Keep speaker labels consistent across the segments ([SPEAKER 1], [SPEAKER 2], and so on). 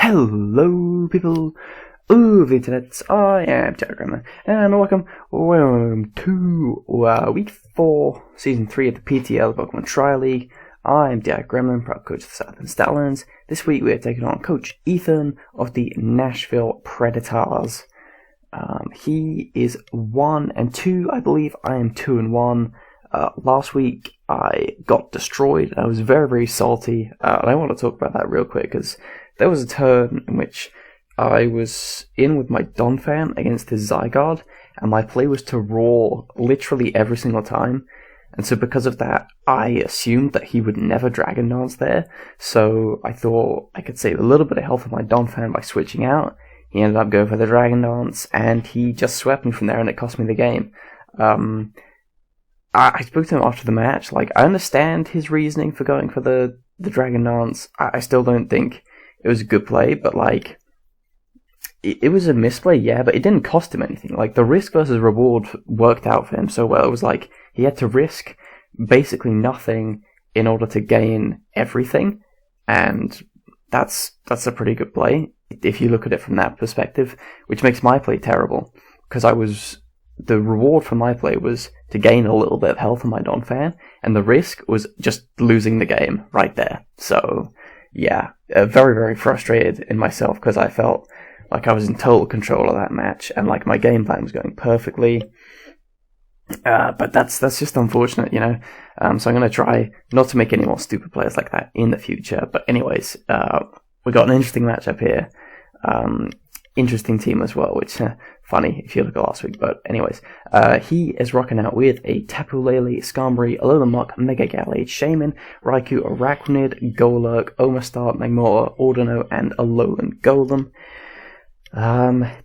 [SPEAKER 1] Hello, people of the internet. I am Jack Gremlin, and welcome to Week 4, Season 3 of the PTL Pokemon Tri League. I'm Jack Gremlin, proud coach of the Southern Stallions. This week we are taking on Coach Ethan of the Nashville Preditars. He is 1-2, I believe. I am 2-1. Last week I got destroyed. I was very, very salty, and I want to talk about that real quick because there was a turn in which I was in with my Donphan against his Zygarde, and my play was to roar literally every single time. And so because of that, I assumed that he would never Dragon Dance there, so I thought I could save a little bit of health of my Donphan by switching out. He ended up going for the Dragon Dance, and he just swept me from there, and it cost me the game. I spoke to him after the match. Like, I understand his reasoning for going for the Dragon Dance. I still don't think it was a good play, but like, it was a misplay, yeah, but it didn't cost him anything. Like, the risk versus reward worked out for him so well. It was like, he had to risk basically nothing in order to gain everything, and that's a pretty good play, if you look at it from that perspective, which makes my play terrible, because the reward for my play was to gain a little bit of health on my Donphan, and the risk was just losing the game right there. So, yeah, very, very frustrated in myself, because I felt like I was in total control of that match, and like my game plan was going perfectly. But that's just unfortunate, you know. So I'm going to try not to make any more stupid plays like that in the future. But anyways, we got an interesting matchup here. Interesting team as well, which funny if you look at last week. But anyways, he is rocking out with a Tapu Lele, Skarmory, Alolan Muk, Mega Gallade, Shaman, Raikou, Arachnid, Golurk, Omastar, Magmora, Ordino, and Alolan Golem.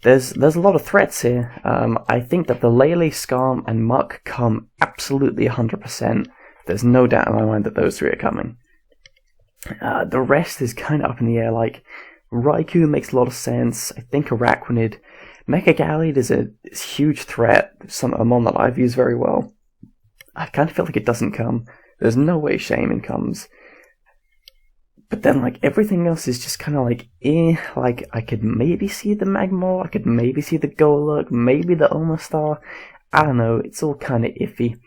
[SPEAKER 1] There's a lot of threats here. I think that the Lele, Skarm, and Muk come absolutely 100%. There's no doubt in my mind that those three are coming. The rest is kind of up in the air. Like, Raikou makes a lot of sense. I think Arachnid. Mega Gallade is a huge threat. A mon that I've used very well. I kind of feel like it doesn't come. There's no way Shaman comes. But then, like, everything else is just kind of like, like, I could maybe see the Magmar, I could maybe see the Golurk, maybe the Omastar. I don't know, it's all kind of iffy.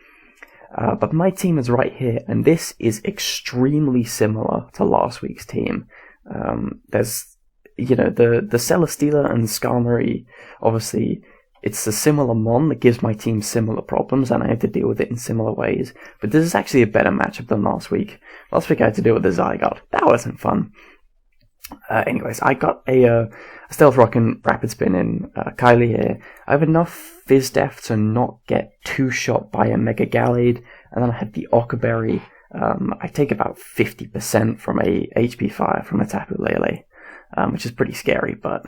[SPEAKER 1] But my team is right here, and this is extremely similar to last week's team. There's, you know, the Celesteela and Skarmory, obviously, it's a similar mon that gives my team similar problems, and I have to deal with it in similar ways. But this is actually a better matchup than last week. Last week I had to deal with the Zygarde. That wasn't fun. Anyways, I got a Stealth Rock and Rapid Spin in Kylie here. I have enough Fizz Def to not get two-shot by a Mega Gallade, and then I have the Ockerberry. I take about 50% from a HP Fire from a Tapu Lele. Which is pretty scary, but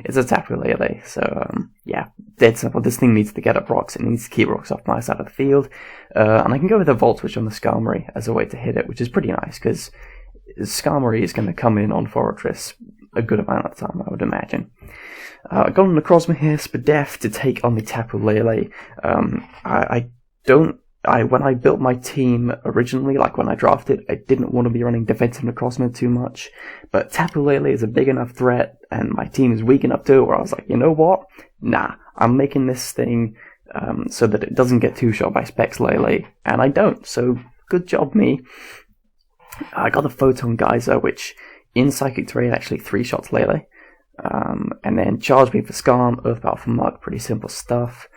[SPEAKER 1] it's a Tapu Lele, so yeah, dead simple. This thing needs to get up rocks, it needs to keep rocks off my side of the field, and I can go with a Volt Switch on the Skarmory as a way to hit it, which is pretty nice, because Skarmory is going to come in on Fortress a good amount of the time, I would imagine. I got on the Necrozma here, Spadef to take on the Tapu Lele. When I built my team originally, like when I drafted, I didn't want to be running defensive Necrozma too much, but Tapu Lele is a big enough threat, and my team is weak enough to it, where I was like, you know what? Nah, I'm making this thing so that it doesn't get two-shot by Specs Lele, and I don't, so good job me. I got the Photon Geyser, which in Psychic Terrain actually three-shots Lele, and then Charge Beam for Skarm, Earth Power for Muk, pretty simple stuff.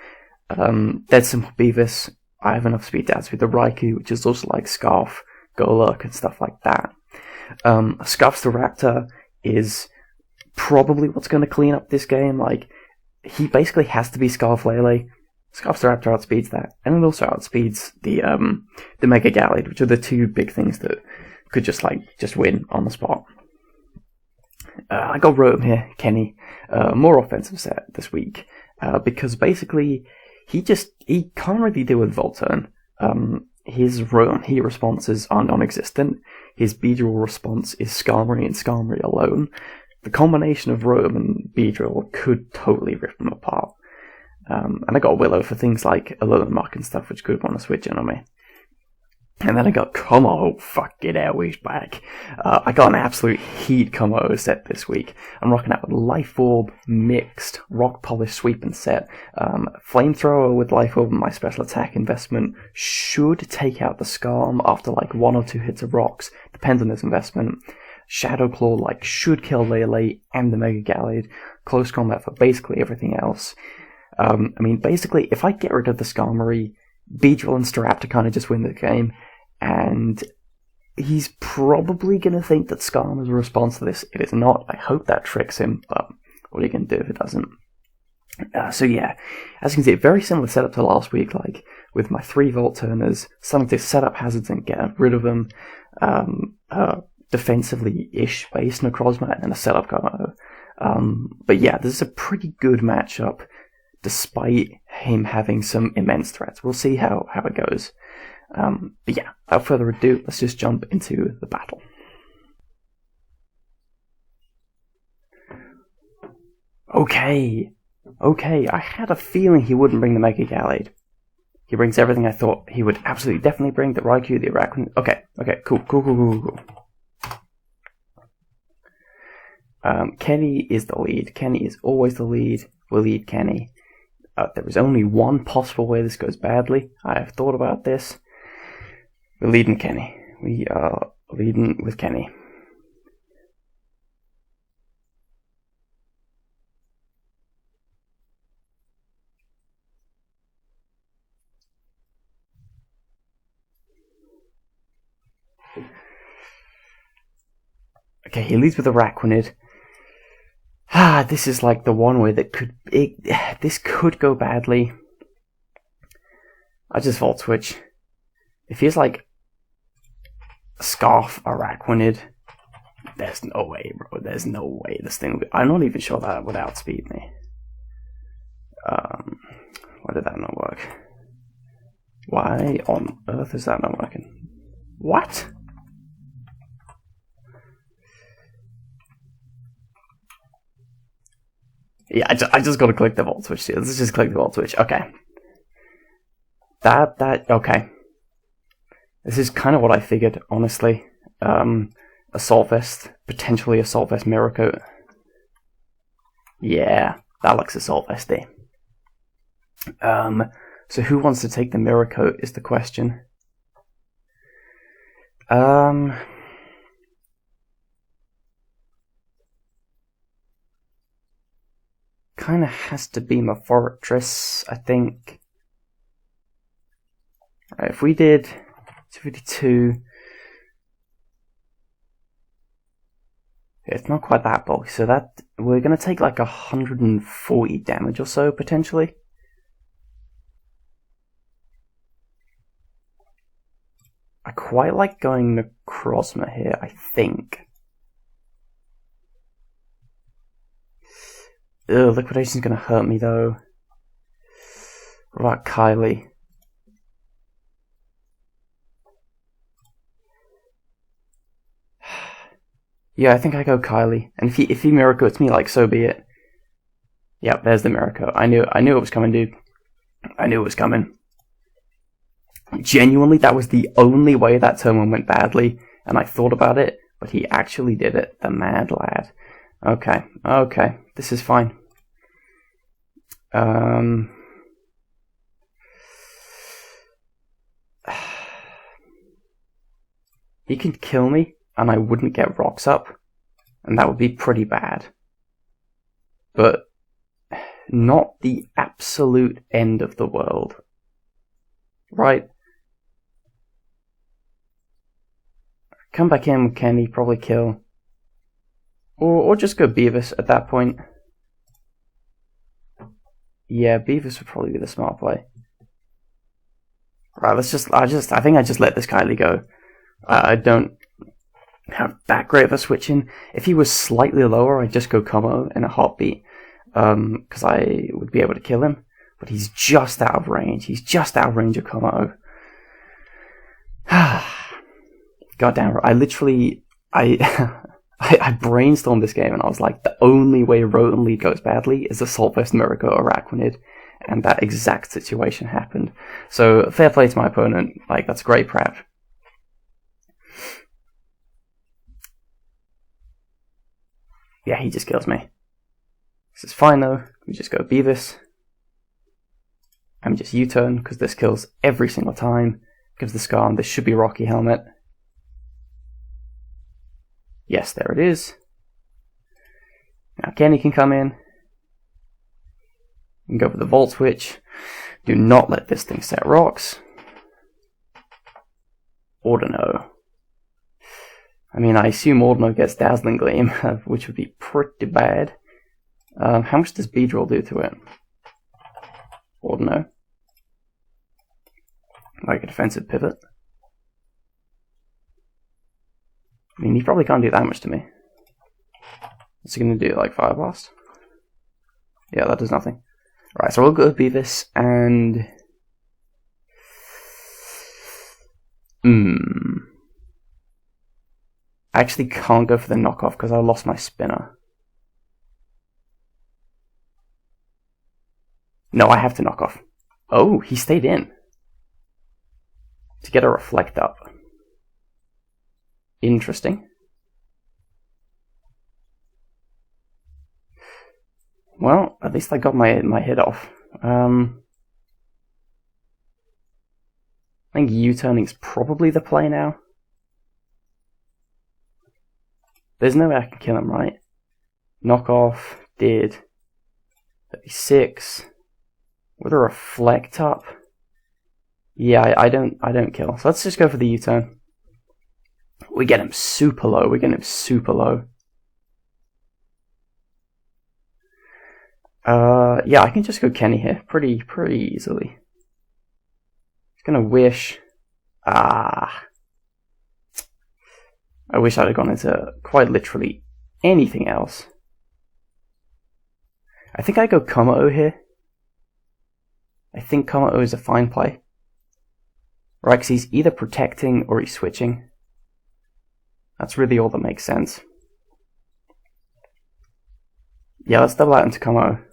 [SPEAKER 1] Dead Simple Beavis. I have enough speed to outspeed the Raikou, which is also like Scarf, Golurk, and stuff like that. Scarf's the Raptor is probably what's going to clean up this game. Like, he basically has to be Scarf Lele. Scarf's the Raptor outspeeds that, and it also outspeeds the Mega Gallade, which are the two big things that could just win on the spot. I got Rotom here, Kenny. More offensive set this week, because basically he can't really deal with Volt Turn. His Rotom Heat responses are non-existent. His Beedrill response is Skarmory and Skarmory alone. The combination of Rotom and Beedrill could totally rip him apart. And I got Willow for things like Alolan Muk and stuff, which could want to switch in on me. And then I got Como. Fucking hell, he's back. I got an absolute heat Como set this week. I'm rocking out with Life Orb, Mixed, Rock Polish Sweep and set. Flamethrower with Life Orb and my special attack investment should take out the Skarm after like 1 or 2 hits of rocks. Depends on this investment. Shadow Claw should kill Lele and the Mega Gallade. Close combat for basically everything else. Basically, if I get rid of the Skarmory, Beedrill and Staraptor kind of just win the game. And he's probably going to think that Skarm is a response to this. It is not. I hope that tricks him, but what are you going to do if it doesn't? So yeah, as you can see, very similar setup to last week, like with my 3 Volt Turners, something to set up hazards and get rid of them, defensively-ish based Necrozma and a setup Como. But yeah, this is a pretty good matchup, despite him having some immense threats. We'll see how it goes. But yeah, without further ado, let's just jump into the battle. Okay, I had a feeling he wouldn't bring the Mega Gallade. He brings everything I thought he would absolutely definitely bring, the Raikou, the Arachne. Okay, cool. Kenny is the lead. Kenny is always the lead. We'll lead Kenny. There is only one possible way this goes badly. I have thought about this. We're leading Kenny. We are leading with Kenny. Okay, he leads with Arachne. This is like the one way that this could go badly. I just Volt Switch. If he's like Scarf Arachne, there's no way, bro. There's no way this thing. I'm not even sure that would outspeed me. Why did that not work? Why on earth is that not working? What? Yeah, I just gotta click the Volt Switch here. Let's just click the Volt Switch. Okay. Okay. This is kind of what I figured, honestly. Assault Vest, potentially Assault Vest Mirror Coat. Yeah, that looks Assault Vesty. So who wants to take the Mirror Coat is the question. Kinda has to be my Fortress, I think. Right, if we did 252, it's not quite that bulky, so that we're gonna take like 140 damage or so potentially. I quite like going Necrozma here, I think. Liquidation's gonna hurt me though. What about Kylie? Yeah, I think I go Kylie. And if he Mirror Coats me, like, so be it. Yep, there's the Mirror Coat. I knew it was coming, dude. I knew it was coming. Genuinely, that was the only way that turn one went badly, and I thought about it, but he actually did it. The mad lad. Okay, this is fine. He can kill me, and I wouldn't get rocks up, and that would be pretty bad. But not the absolute end of the world. Right? Come back in with Kenny, probably kill. Or just go Beavis at that point. Yeah, Beavis would probably be the smart play. Right, I think I just let this Kylie go. I don't have that great of a switch in. If he was slightly lower, I'd just go Como in a heartbeat. Because I would be able to kill him. But he's just out of range. He's just out of range of Como. Goddamn, I literally... I brainstormed this game and I was like, the only way Rotom Lead goes badly is Assault Vest Miracle Arachnid, and that exact situation happened. So, fair play to my opponent, like, that's great prep. Yeah, he just kills me. This is fine though. We just go Beavis. And just U-turn, because this kills every single time. Gives the Skarm. This should be Rocky Helmet. Yes, there it is. Now Kenny can come in. And go for the Volt Switch. Do not let this thing set rocks. Ordino. I mean, I assume Ordino gets Dazzling Gleam, which would be pretty bad. How much does Beedrill do to it? Ordino. Like a defensive pivot. I mean, he probably can't do that much to me. What's he going to do, like Fire Blast? Yeah, that does nothing. Right, so we'll go with Beavis and... I actually can't go for the knockoff because I lost my spinner. No, I have to knock off. Oh, he stayed in. To get a Reflect up. Interesting. Well, at least I got my hit off. I think U-turning's probably the play now. There's no way I can kill him, right? Knockoff did 36. With a Reflect up. Yeah, I don't kill. So let's just go for the U-turn. We get him super low. Yeah, I can just go Kenny here pretty easily. He's gonna wish. I wish I'd have gone into quite literally anything else. I think I go Komo here. I think Komo is a fine play. Right, because he's either protecting or he's switching. That's really all that makes sense. Yeah, let's double out into Komo.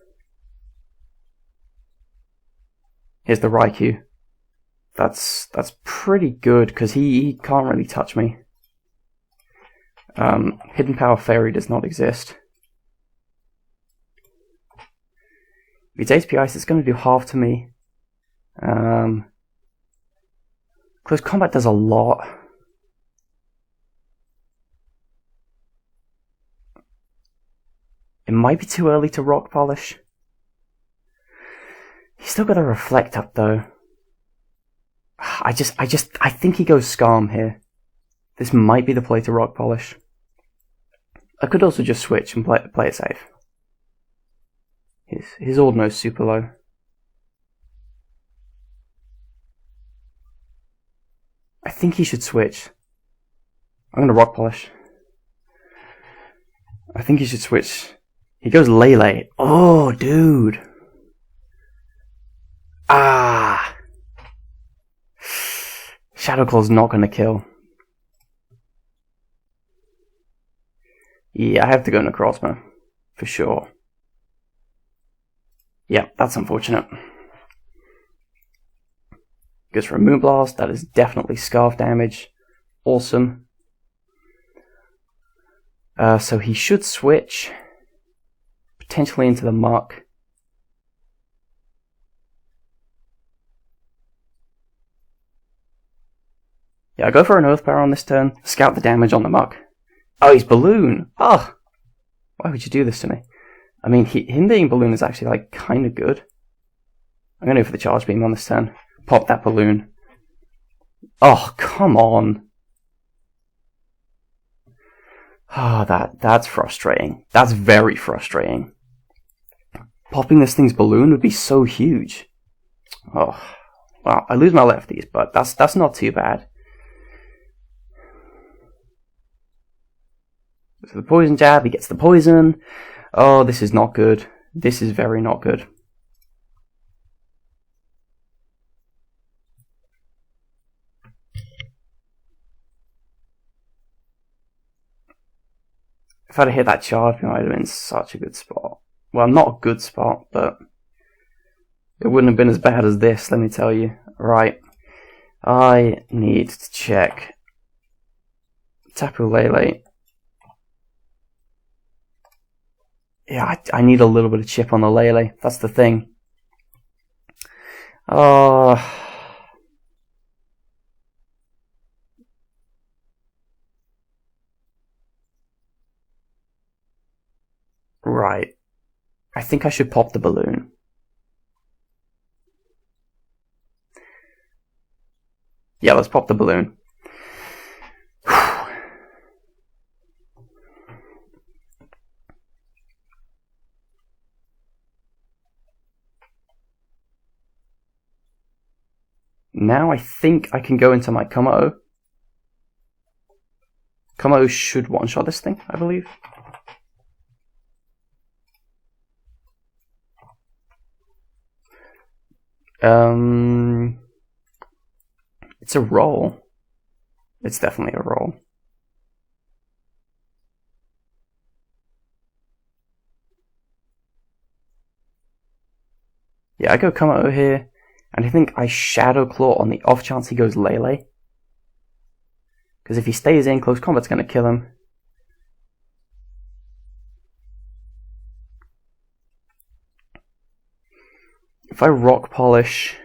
[SPEAKER 1] Here's the Raikou. That's pretty good, because he can't really touch me. Hidden Power Fairy does not exist. If it's HP Ice, it's going to do half to me. Close Combat does a lot. It might be too early to Rock Polish. He's still got a Reflect up though. I think he goes Skarm here. This might be the play to Rock Polish. I could also just switch and play it safe. His Ordino's super low. I think he should switch. I'm gonna Rock Polish. I think he should switch. He goes Lele. Oh, dude. Shadow Claw's not gonna kill. Yeah, I have to go Necrozma. For sure. Yeah, that's unfortunate. Goes for a Moonblast. That is definitely Scarf damage. Awesome. So he should switch. Potentially into the Muck. Yeah, I go for an Earth Power on this turn. Scout the damage on the Muck. Oh, he's Balloon! Oh! Why would you do this to me? I mean, him being Balloon is actually, like, kind of good. I'm going to go for the Charge Beam on this turn. Pop that Balloon. Oh, come on! Oh, that's frustrating. That's very frustrating. Popping this thing's Balloon would be so huge. Oh, well, I lose my lefties, but that's not too bad. So the Poison Jab, he gets the Poison. Oh, this is not good. This is very not good. If I'd have hit that charge, I might have been in such a good spot. Well, not a good spot, but it wouldn't have been as bad as this, let me tell you. Right. I need to check. Tapu Lele. Yeah, I need a little bit of chip on the Lele. That's the thing. Oh. Right. I think I should pop the balloon. Yeah, let's pop the balloon. Now I think I can go into my Komodo. Komodo should one-shot this thing, I believe. It's a roll. It's definitely a roll. Yeah, I go Komodo here, and I think I Shadow Claw on the off chance he goes Lele. Because if he stays in, close combat's going to kill him. If I Rock Polish...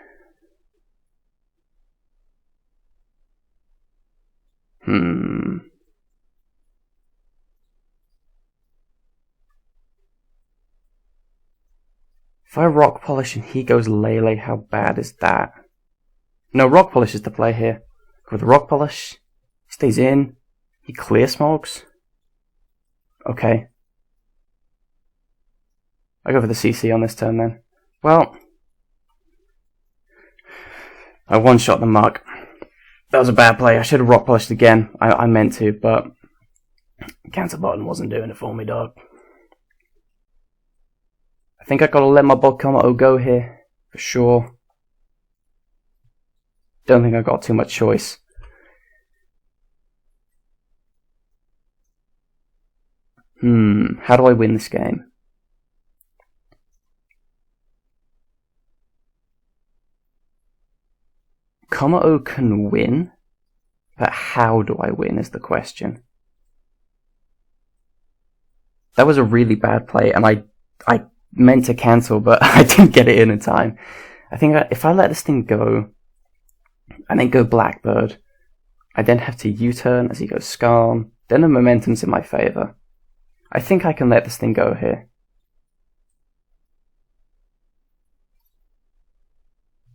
[SPEAKER 1] If I Rock Polish and he goes Lele, how bad is that? No, Rock Polish is the play here. Go with the Rock Polish. Stays in. He clear smokes. Okay. I go for the CC on this turn then. Well, I one-shot the Mug. That was a bad play. I should have Rock Polished again. I meant to, but cancel button wasn't doing it for me, dog. I think I gotta let my bug Komodo go here, for sure. Don't think I got too much choice. How do I win this game? Komodo can win, but how do I win is the question. That was a really bad play, and I meant to cancel, but I didn't get it in time. I think if I let this thing go, and then go Blackbird, I then have to U-turn as he goes Skarm, then the momentum's in my favour. I think I can let this thing go here.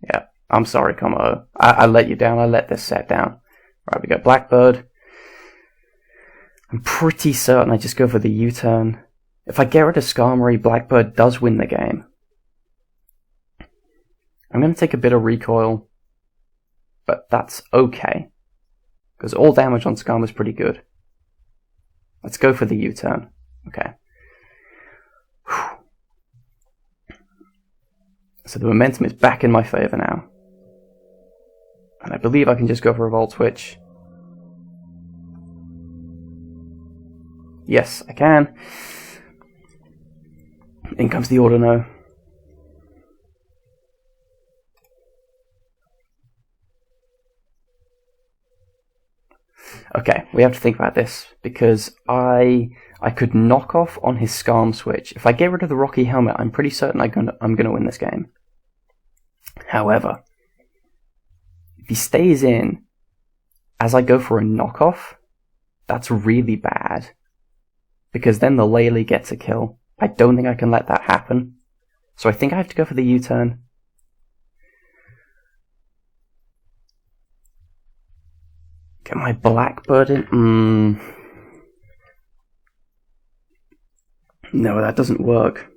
[SPEAKER 1] Yeah, I'm sorry, Komodo. I let you down, I let this set down. Right, we got Blackbird. I'm pretty certain I just go for the U-turn. If I get rid of Skarmory, Blackbird does win the game. I'm going to take a bit of recoil, but that's okay, because all damage on Skarm is pretty good. Let's go for the U-turn. Okay. So the momentum is back in my favour now. And I believe I can just go for a Volt Switch. Yes, I can. In comes the Ordino. Okay, we have to think about this, because I could knock off on his Skarm switch. If I get rid of the Rocky Helmet, I'm pretty certain I'm gonna win this game. However, if he stays in as I go for a knockoff, that's really bad, because then the Lele gets a kill. I don't think I can let that happen, so I think I have to go for the U-turn. Get my Blackbird in. No, that doesn't work.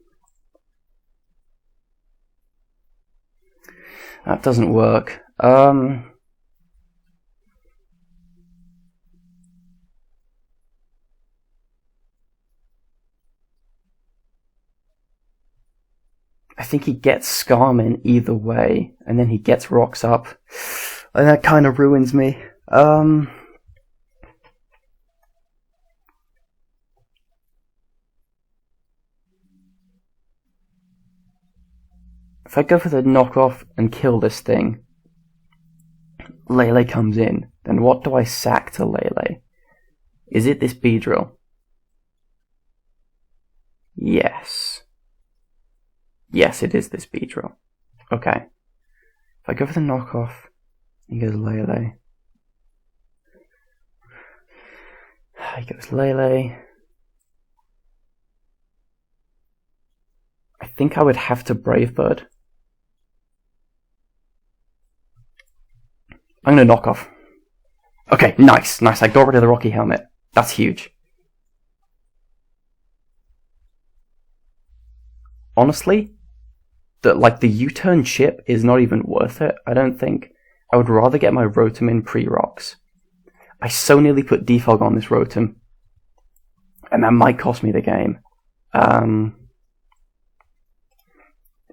[SPEAKER 1] That doesn't work. I think he gets Skarm in either way, and then he gets rocks up, and that kind of ruins me. If I go for the knockoff and kill this thing, Lele comes in, then what do I sack to Lele? Is it this Beedrill? Yes. Yes, it is this Beedrill. Okay. If I go for the knockoff, he goes Lele. He goes Lele. I think I would have to Brave Bird. I'm gonna knock off. Okay, nice. I got rid of the Rocky Helmet. That's huge. Honestly, the U-turn chip is not even worth it, I don't think. I would rather get my Rotom in pre-rocks. I so nearly put Defog on this Rotom, and that might cost me the game.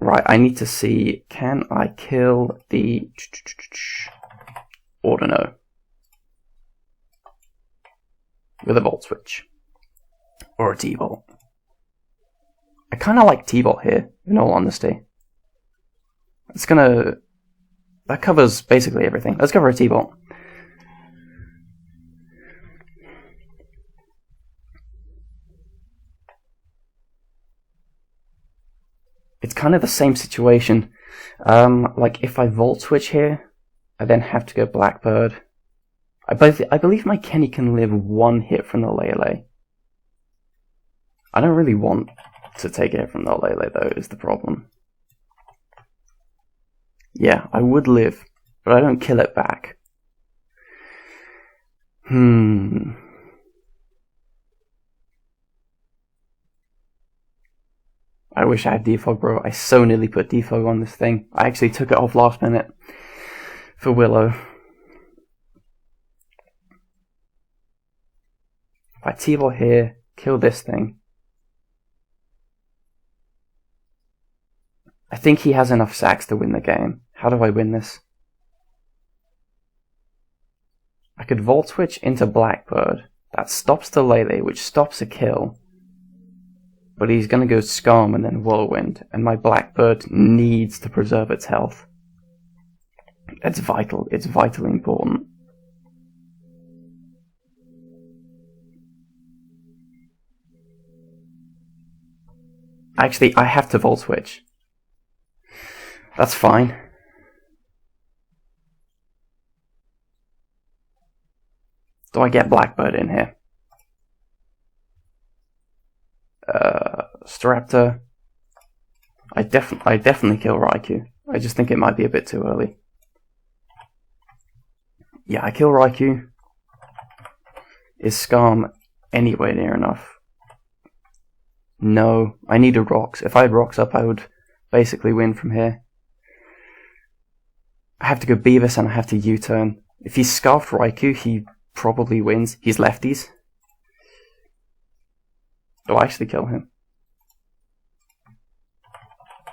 [SPEAKER 1] Right, I need to see, can I kill the Ordino with a Volt Switch? Or a T-Volt? I kind of like T-Volt here, in all honesty. That covers basically everything. Let's cover a T-Volt. It's kind of the same situation. Like if I Volt Switch here, I then have to go Blackbird. I believe my Kenny can live one hit from the Lele. I don't really want to take it from the Lele though, is the problem. Yeah, I would live, but I don't kill it back. I wish I had Defog, bro. I so nearly put Defog on this thing. I actually took it off last minute for Willow. If I T-Ball here, kill this thing. I think he has enough sacks to win the game. How do I win this? I could Volt Switch into Blackbird. That stops the Lele, which stops a kill. But he's going to go Skarm and then Whirlwind, and my Blackbird needs to preserve its health. It's vital. It's vitally important. Actually, I have to Volt Switch. That's fine. Do I get Blackbird in here? Staraptor. I definitely kill Raikou. I just think it might be a bit too early. Yeah, I kill Raikou. Is Skarm anywhere near enough? No, I needed rocks. If I had rocks up, I would basically win from here. I have to go Beavis and I have to U-turn. If he scarfed Raikou, he probably wins. He's lefties. Do I actually kill him?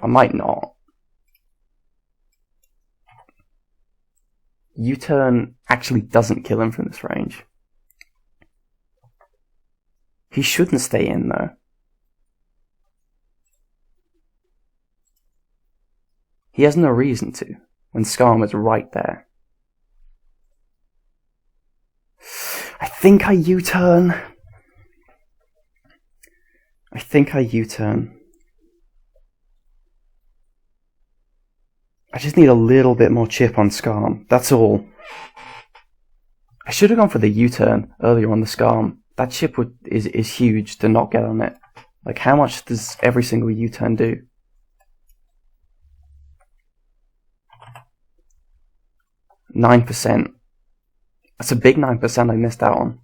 [SPEAKER 1] I might not. U-turn actually doesn't kill him from this range. He shouldn't stay in though. He has no reason to, when Skarm is right there. I think I U-turn. I just need a little bit more chip on Skarm, that's all. I should have gone for the U-turn earlier on the Skarm. That chip is huge to not get on it. Like, how much does every single U-turn do? %9. That's a big 9% I missed out on.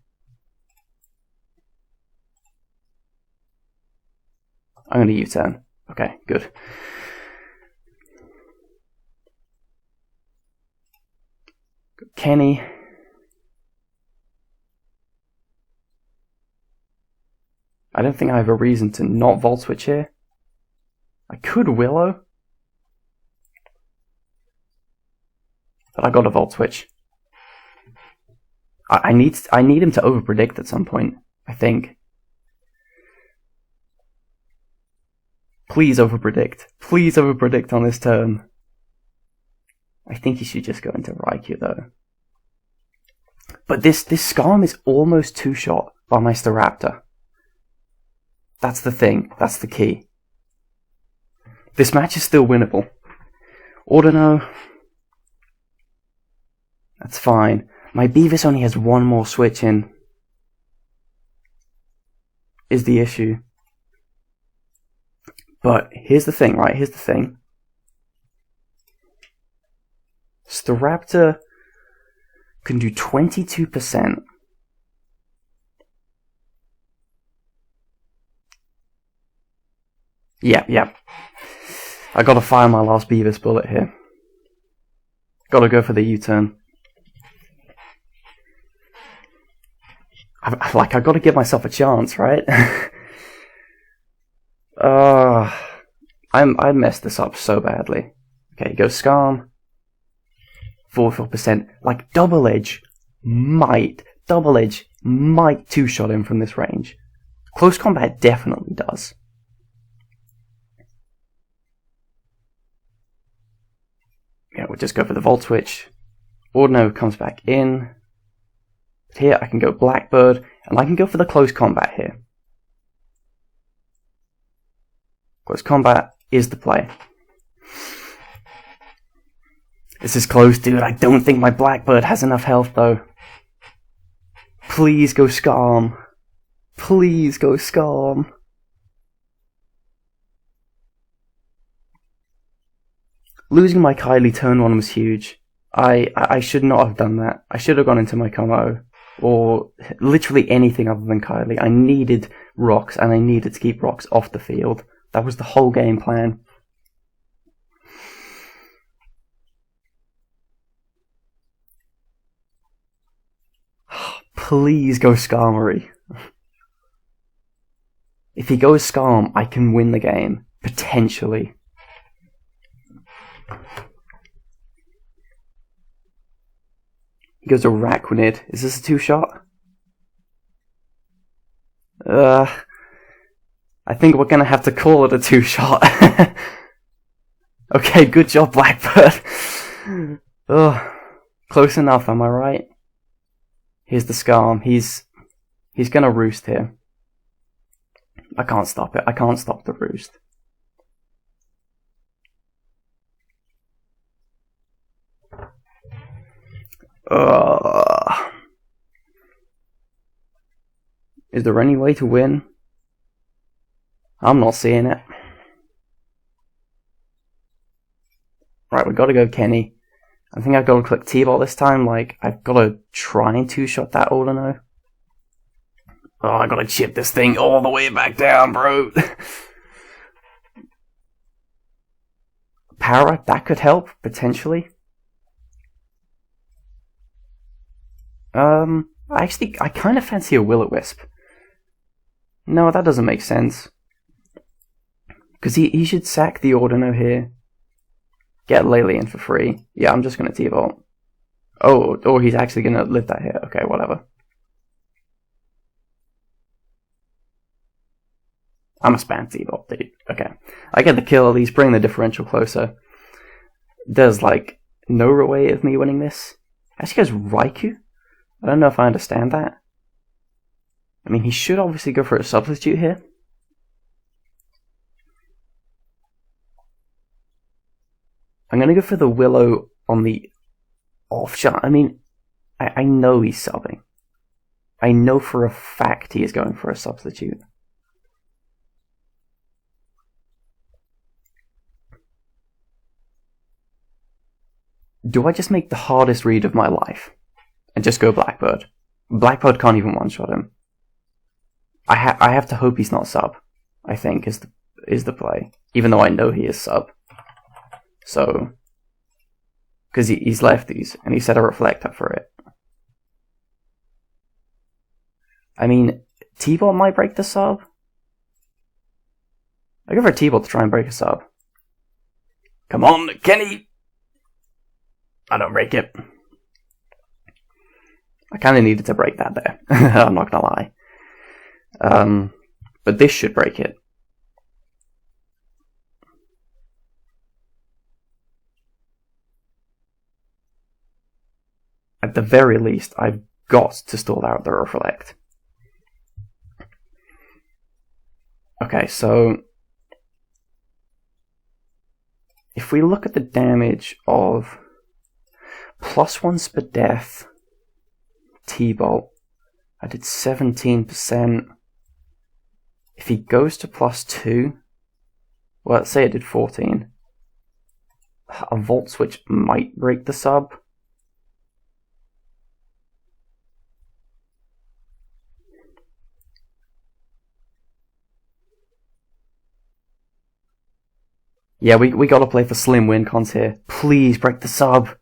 [SPEAKER 1] I'm going to U-turn. Okay, good. Kenny. I don't think I have a reason to not Volt Switch here. I could Willow. But I got a Volt Switch. I need him to overpredict at some point, I think. Please overpredict. Please overpredict on this turn. I think he should just go into Raikou though. But this Skarm is almost two-shot by my Staraptor. That's the thing. That's the key. This match is still winnable. Ordino. That's fine. My Beavis only has one more switch in. Is the issue. But here's the thing, right? Here's the thing. Staraptor can do 22%. Yeah. I gotta fire my last Beavis bullet here. Gotta go for the U-turn. I gotta give myself a chance, right? I messed this up so badly. Okay, go Skarm. 44%. Like, Double Edge might two-shot him from this range. Close combat definitely does. Yeah, we'll just go for the Volt Switch. Ordino comes back in. Here I can go Blackbird, and I can go for the close combat here. Close combat is the play. This is close, dude. I don't think my Blackbird has enough health, though. Please go Skarm. Please go Skarm. Losing my Kylie turn 1 was huge. I should not have done that. I should have gone into my combo. Or literally anything other than Kylie. I needed rocks, and I needed to keep rocks off the field. That was the whole game plan. Please go Skarmory. If he goes Skarm, I can win the game. Potentially. He goes Araquanid. Is this a two-shot? I think we're gonna have to call it a two-shot. Okay, good job, Blackbird. Close enough, am I right? Here's the Skarm. He's gonna roost here. I can't stop it. I can't stop the roost. Is there any way to win? I'm not seeing it. Right, we've got to go Kenny. I think I've got to click T-ball this time. Like, I've got to try and two-shot that Ordino. Oh, I got to chip this thing all the way back down, bro. Para, that could help, potentially. I kind of fancy a Will-O-Wisp. No, that doesn't make sense. Because he should sack the Ordino here. Get Lele for free. Yeah, I'm just going to T-Bolt. Oh, he's actually going to live that hit. Okay, whatever. I'm a spam T-Bolt, dude. Okay. I get the kill, at least bring the differential closer. There's, like, no way of me winning this. Actually goes Raikou? I don't know if I understand that. I mean, he should obviously go for a substitute here. I'm going to go for the Willow on the off shot. I mean, I know he's subbing. I know for a fact he is going for a substitute. Do I just make the hardest read of my life and just go Blackbird? Blackbird can't even one-shot him. I have to hope he's not sub, I think, is the play. Even though I know he is sub. So, because he's lefties, and he set a reflector for it. I mean, T-Ball might break the sub. I go for T-Ball to try and break a sub. Come on, Kenny! I don't break it. I kind of needed to break that there. I'm not gonna lie. But this should break it. At the very least, I've got to stall out the reflect. Okay, so if we look at the damage of +1 Spadef, T-Bolt, I did 17%. If he goes to +2, well, let's say I did 14. A Volt Switch might break the sub. Yeah, we gotta play for slim win cons here. Please break the sub.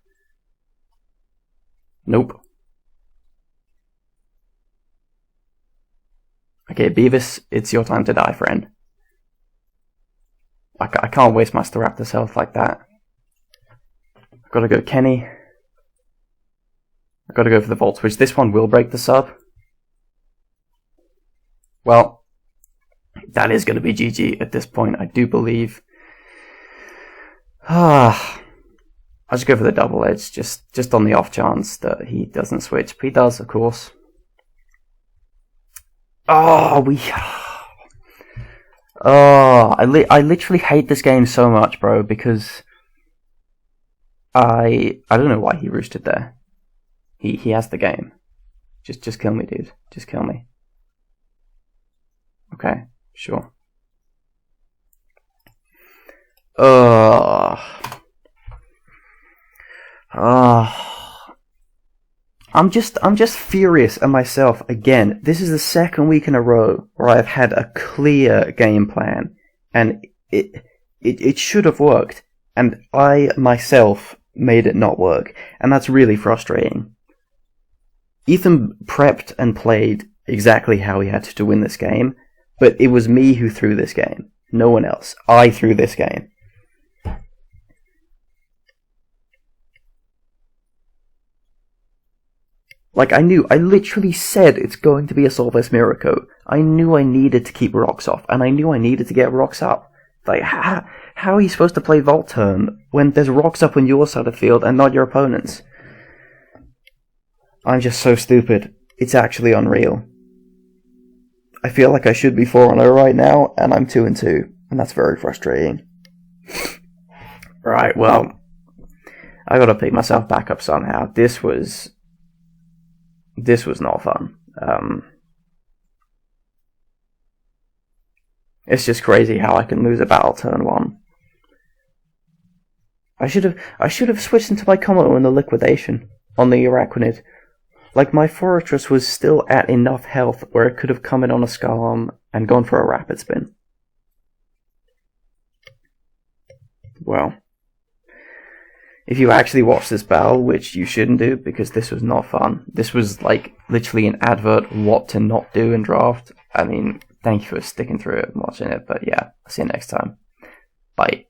[SPEAKER 1] Nope. Okay, Beavis, it's your time to die, friend. I can't waste my Staraptor's health like that. I've gotta go Kenny. I've gotta go for the Volt Switch. This one will break the sub. Well, that is gonna be GG at this point, I do believe. I'll just go for the double edge, just on the off chance that he doesn't switch. But he does, of course. I literally hate this game so much, bro, because I don't know why he roosted there. He has the game. Just kill me, dude. Just kill me. Okay, sure. I'm just furious at myself again. This is the second week in a row where I've had a clear game plan, and it should have worked, and I myself made it not work, and that's really frustrating. Ethan prepped and played exactly how he had to win this game, but it was me who threw this game, no one else. I threw this game. Like, I literally said it's going to be a Solvus Miracle. I knew I needed to keep rocks off, and I knew I needed to get rocks up. Like, how are you supposed to play Volt Turn when there's rocks up on your side of the field and not your opponent's? I'm just so stupid. It's actually unreal. I feel like I should be 4-0 right now, and I'm 2-2, and that's very frustrating. Right, well, I gotta pick myself back up somehow. This was not fun. It's just crazy how I can lose a battle turn 1. I should have switched into my Komodo in the liquidation on the Araquanid. Like, my Fortress was still at enough health where it could have come in on a Skarm and gone for a Rapid Spin. Well, if you actually watch this battle, which you shouldn't do because this was not fun. This was like literally an advert what to not do in draft. I mean, thank you for sticking through it and watching it, but yeah, I'll see you next time. Bye.